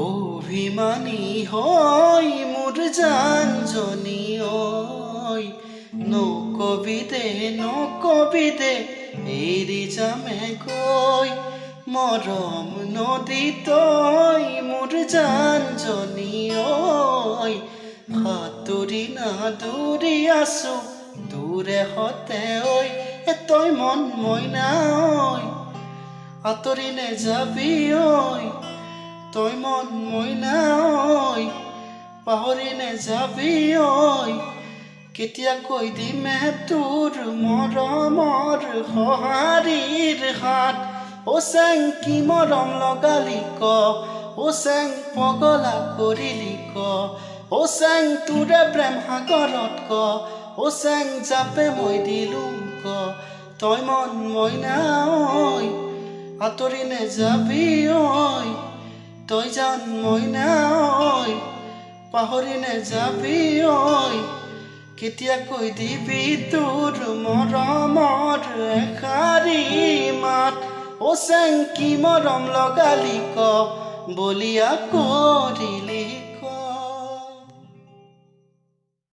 অভিমানী হয় মোৰ জানজনী ঐ নকবি দে এৰি যামে গৈ মৰম নদী তই মোৰ জানজনী ঐ সাঁতুৰি নাদুৰি আছো দূৰে হতে ঐ তই মন মইনা ঐ আঁতৰি নেযাবি ঐ তই মন মইনা ঐ পাহৰি নেযাবি ঐ কেতিয়া কৈ দিমে তোৰ মৰমৰ সঁহাৰিৰ হাত অ চেং কি মৰম লগালি ক অ চেং পগলা কৰিলি ক অ চেং তোৰে প্ৰেম সাগৰত ক অ চেং জাপে মই দিলো ক তই মন মইনা ঐ আঁতৰি নেযাবি ঐ তই জান মইনা ঐ পাহৰি নেযাবি ঐ কেতিয়া কৈ দিবি তোৰ মৰমৰ এষাৰি মাত অ চেং কি মৰম লগালি ক বলিয়া কৰিলি